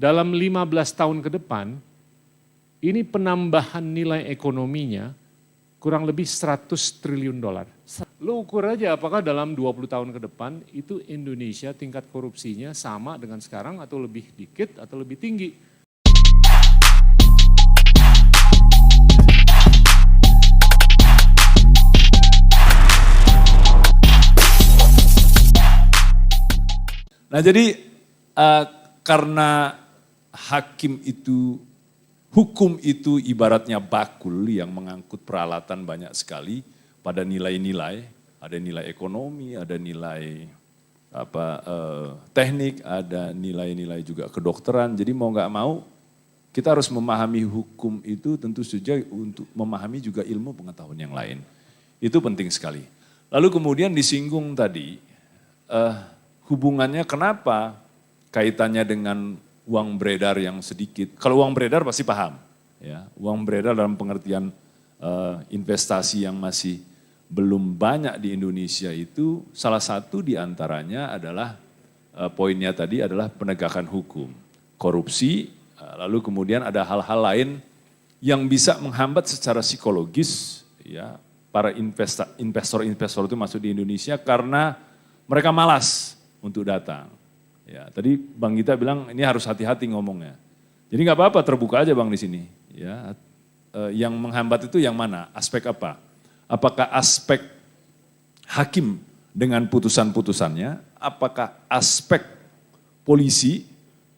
dalam 15 tahun ke depan, ini penambahan nilai ekonominya kurang lebih 100 triliun dolar. Lo ukur aja apakah dalam 20 tahun ke depan itu Indonesia tingkat korupsinya sama dengan sekarang atau lebih dikit atau lebih tinggi. Nah jadi karena hukum itu ibaratnya bakul yang mengangkut peralatan banyak sekali pada nilai-nilai, ada nilai ekonomi, ada nilai teknik, ada nilai-nilai juga kedokteran. Jadi mau nggak mau kita harus memahami hukum itu tentu saja untuk memahami juga ilmu pengetahuan yang lain. Itu penting sekali. Lalu kemudian disinggung tadi, hubungannya kenapa kaitannya dengan uang beredar yang sedikit. Kalau uang beredar pasti paham. Ya, uang beredar dalam pengertian investasi yang masih belum banyak di Indonesia itu salah satu diantaranya adalah poinnya tadi adalah penegakan hukum. Korupsi, lalu kemudian ada hal-hal lain yang bisa menghambat secara psikologis ya para investor-investor itu masuk di Indonesia karena mereka malas untuk datang. Ya, tadi Bang Gita bilang ini harus hati-hati ngomongnya. Jadi nggak apa-apa terbuka aja Bang di sini. Ya, yang menghambat itu yang mana? Aspek apa? Apakah aspek hakim dengan putusan-putusannya? Apakah aspek polisi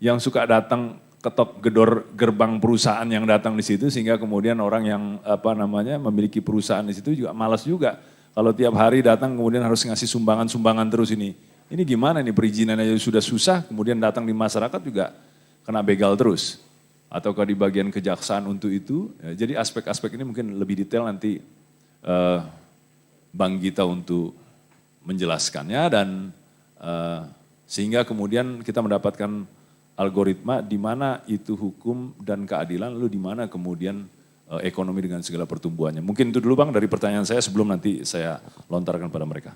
yang suka datang ketok gedor gerbang perusahaan yang datang di situ sehingga kemudian orang yang memiliki perusahaan di situ juga malas juga. Kalau tiap hari datang kemudian harus ngasih sumbangan-sumbangan terus ini. Ini gimana nih perizinannya sudah susah, kemudian datang di masyarakat juga kena begal terus. Ataukah di bagian kejaksaan untuk itu. Ya, jadi aspek-aspek ini mungkin lebih detail nanti Bang Gita untuk menjelaskannya dan sehingga kemudian kita mendapatkan algoritma di mana itu hukum dan keadilan, lalu di mana kemudian ekonomi dengan segala pertumbuhannya. Mungkin itu dulu Bang dari pertanyaan saya sebelum nanti saya lontarkan pada mereka.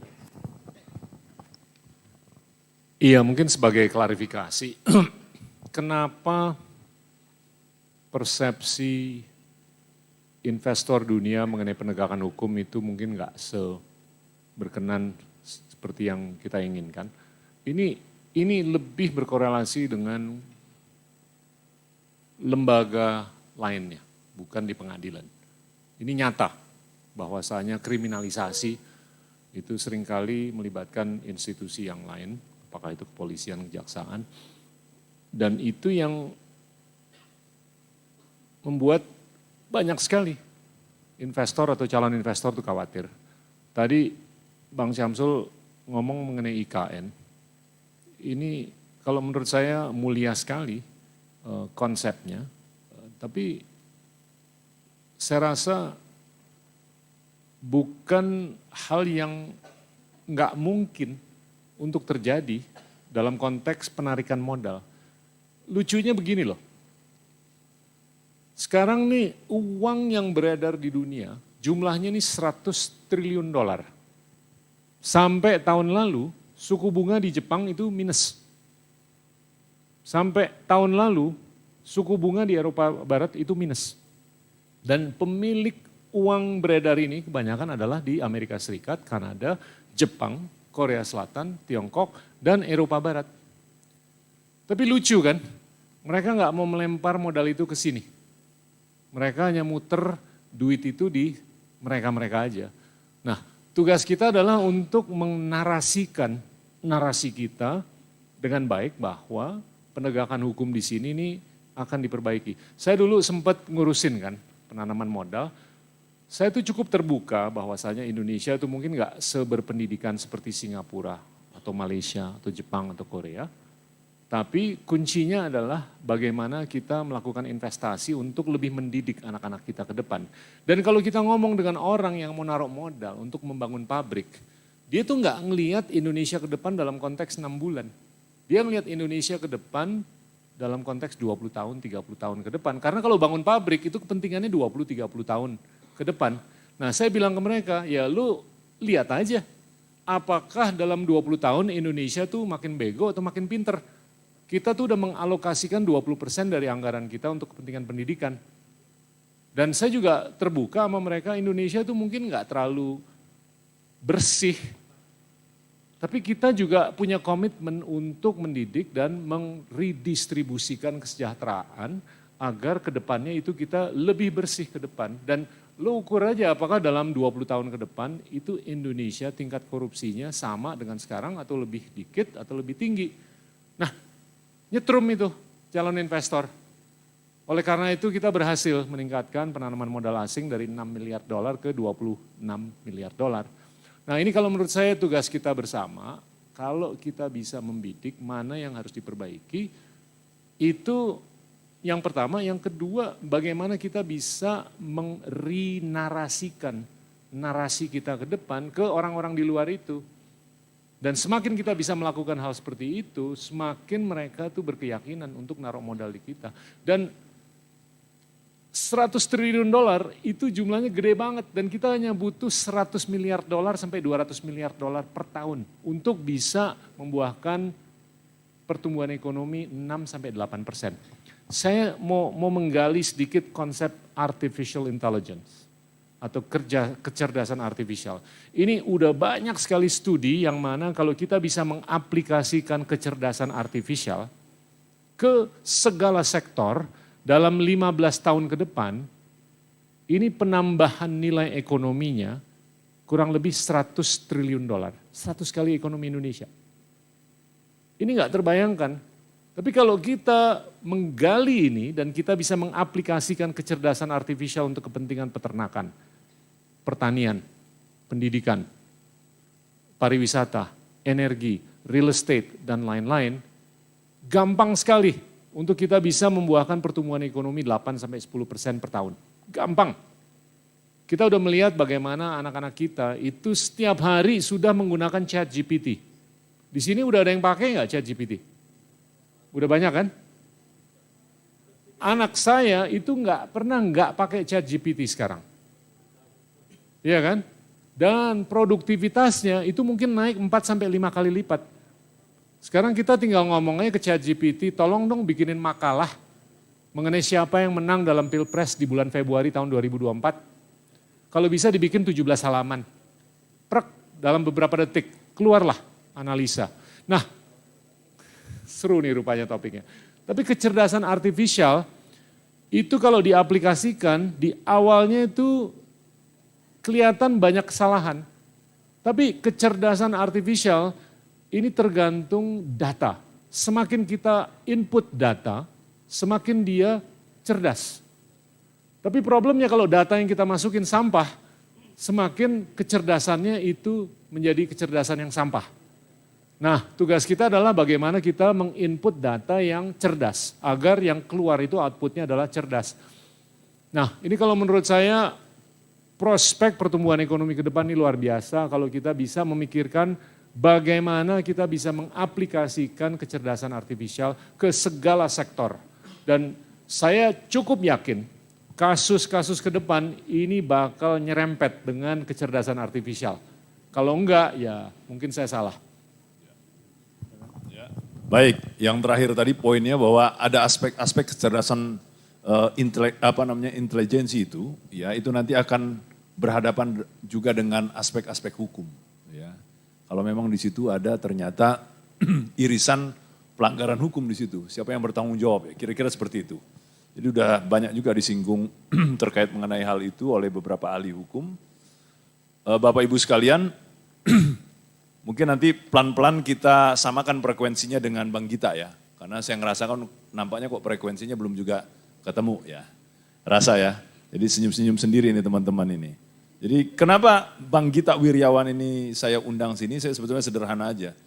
Iya, mungkin sebagai klarifikasi, kenapa persepsi investor dunia mengenai penegakan hukum itu mungkin nggak berkenan seperti yang kita inginkan. Ini lebih berkorelasi dengan lembaga lainnya, bukan di pengadilan. Ini nyata bahwasanya kriminalisasi itu seringkali melibatkan institusi yang lain, apakah itu kepolisian, kejaksaan, dan itu yang membuat banyak sekali investor atau calon investor itu khawatir. Tadi Bang Syamsul ngomong mengenai IKN, ini kalau menurut saya mulia sekali konsepnya, tapi saya rasa bukan hal yang nggak mungkin untuk terjadi dalam konteks penarikan modal. Lucunya begini loh, sekarang nih uang yang beredar di dunia jumlahnya nih 100 triliun dolar. Sampai tahun lalu suku bunga di Jepang itu minus. Sampai tahun lalu suku bunga di Eropa Barat itu minus. Dan pemilik uang beredar ini kebanyakan adalah di Amerika Serikat, Kanada, Jepang, Korea Selatan, Tiongkok, dan Eropa Barat. Tapi lucu kan, mereka nggak mau melempar modal itu ke sini. Mereka hanya muter duit itu di mereka-mereka aja. Nah, tugas kita adalah untuk menarasikan narasi kita dengan baik bahwa penegakan hukum di sini nih akan diperbaiki. Saya dulu sempat ngurusin kan penanaman modal. Saya tuh cukup terbuka bahwasanya Indonesia itu mungkin nggak seberpendidikan seperti Singapura atau Malaysia atau Jepang atau Korea. Tapi kuncinya adalah bagaimana kita melakukan investasi untuk lebih mendidik anak-anak kita ke depan. Dan kalau kita ngomong dengan orang yang mau naruh modal untuk membangun pabrik, dia tuh nggak ngelihat Indonesia ke depan dalam konteks 6 bulan. Dia ngelihat Indonesia ke depan dalam konteks 20 tahun, 30 tahun ke depan. Karena kalau bangun pabrik itu kepentingannya 20-30 tahun ke depan. Nah saya bilang ke mereka, ya lu lihat aja apakah dalam 20 tahun Indonesia tuh makin bego atau makin pinter. kita tuh udah mengalokasikan 20% dari anggaran kita untuk kepentingan pendidikan. Dan saya juga terbuka sama mereka, Indonesia itu mungkin nggak terlalu bersih. Tapi kita juga punya komitmen untuk mendidik dan meredistribusikan kesejahteraan agar kedepannya itu kita lebih bersih ke depan. Dan lo ukur aja apakah dalam 20 tahun ke depan itu Indonesia tingkat korupsinya sama dengan sekarang atau lebih dikit atau lebih tinggi. Nah, nyetrum itu calon investor. Oleh karena itu kita berhasil meningkatkan penanaman modal asing dari 6 miliar dolar ke 26 miliar dolar. Nah ini kalau menurut saya tugas kita bersama, kalau kita bisa membidik mana yang harus diperbaiki, itu yang pertama. Yang kedua, bagaimana kita bisa merenarasikan narasi kita ke depan ke orang-orang di luar itu. Dan semakin kita bisa melakukan hal seperti itu, semakin mereka tuh berkeyakinan untuk naruh modal di kita. Dan 100 triliun dolar itu jumlahnya gede banget dan kita hanya butuh 100 miliar dolar sampai 200 miliar dolar per tahun untuk bisa membuahkan pertumbuhan ekonomi 6 sampai 8%. Saya mau menggali sedikit konsep artificial intelligence atau kecerdasan artifisial. Ini udah banyak sekali studi yang mana kalau kita bisa mengaplikasikan kecerdasan artifisial ke segala sektor dalam 15 tahun ke depan, ini penambahan nilai ekonominya kurang lebih 100 triliun dolar. 100 kali ekonomi Indonesia. Ini nggak terbayangkan. Tapi kalau kita menggali ini dan kita bisa mengaplikasikan kecerdasan artifisial untuk kepentingan peternakan, pertanian, pendidikan, pariwisata, energi, real estate, dan lain-lain, gampang sekali untuk kita bisa membuahkan pertumbuhan ekonomi 8-10% per tahun. Gampang. Kita udah melihat bagaimana anak-anak kita itu setiap hari sudah menggunakan ChatGPT. Di sini udah ada yang pakai nggak ChatGPT? Udah banyak kan? Anak saya itu nggak pernah nggak pakai ChatGPT sekarang. Iya kan? Dan produktivitasnya itu mungkin naik 4-5 kali lipat. Sekarang kita tinggal ngomongnya ke ChatGPT, tolong dong bikinin makalah mengenai siapa yang menang dalam Pilpres di bulan Februari tahun 2024. Kalau bisa dibikin 17 halaman. Prek, dalam beberapa detik, keluarlah analisa. Nah, seru nih rupanya topiknya. Tapi kecerdasan artifisial itu kalau diaplikasikan di awalnya itu kelihatan banyak kesalahan. Tapi kecerdasan artifisial ini tergantung data. Semakin kita input data, semakin dia cerdas. Tapi problemnya kalau data yang kita masukin sampah, semakin kecerdasannya itu menjadi kecerdasan yang sampah. Nah, tugas kita adalah bagaimana kita menginput data yang cerdas, agar yang keluar itu outputnya adalah cerdas. Nah, ini kalau menurut saya prospek pertumbuhan ekonomi ke depan ini luar biasa kalau kita bisa memikirkan bagaimana kita bisa mengaplikasikan kecerdasan artifisial ke segala sektor. Dan saya cukup yakin kasus-kasus ke depan ini bakal nyerempet dengan kecerdasan artifisial. Kalau enggak ya mungkin saya salah. Baik, yang terakhir tadi poinnya bahwa ada aspek-aspek kecerdasan intelijensi itu, ya itu nanti akan berhadapan juga dengan aspek-aspek hukum. Ya. Kalau memang di situ ada ternyata irisan pelanggaran hukum di situ, siapa yang bertanggung jawab ya, kira-kira seperti itu. Jadi udah banyak juga disinggung terkait mengenai hal itu oleh beberapa ahli hukum. Bapak Ibu sekalian, mungkin nanti pelan-pelan kita samakan frekuensinya dengan Bang Gita ya. Karena saya ngerasakan nampaknya kok frekuensinya belum juga ketemu ya. Rasa ya, jadi senyum-senyum sendiri nih teman-teman ini. Jadi kenapa Bang Gita Wirjawan ini saya undang sini, saya sebetulnya sederhana aja.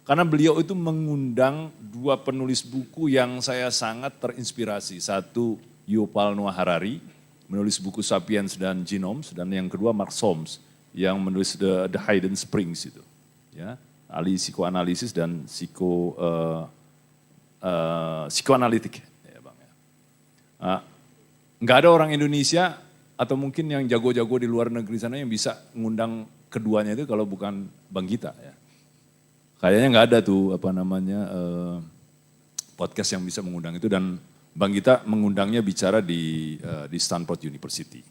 Karena beliau itu mengundang dua penulis buku yang saya sangat terinspirasi. Satu Yuval Noah Harari, menulis buku Sapiens dan Genomes, dan yang kedua Mark Solms yang menulis The Hidden Springs itu. Ya, ahli psikoanalisis dan psikoanalitik. Ya, Bang, ya. Nggak ada orang Indonesia atau mungkin yang jago-jago di luar negeri sana yang bisa ngundang keduanya itu kalau bukan Bang Gita ya. Kayaknya nggak ada tuh podcast yang bisa mengundang itu, dan Bang Gita mengundangnya bicara di Stanford University.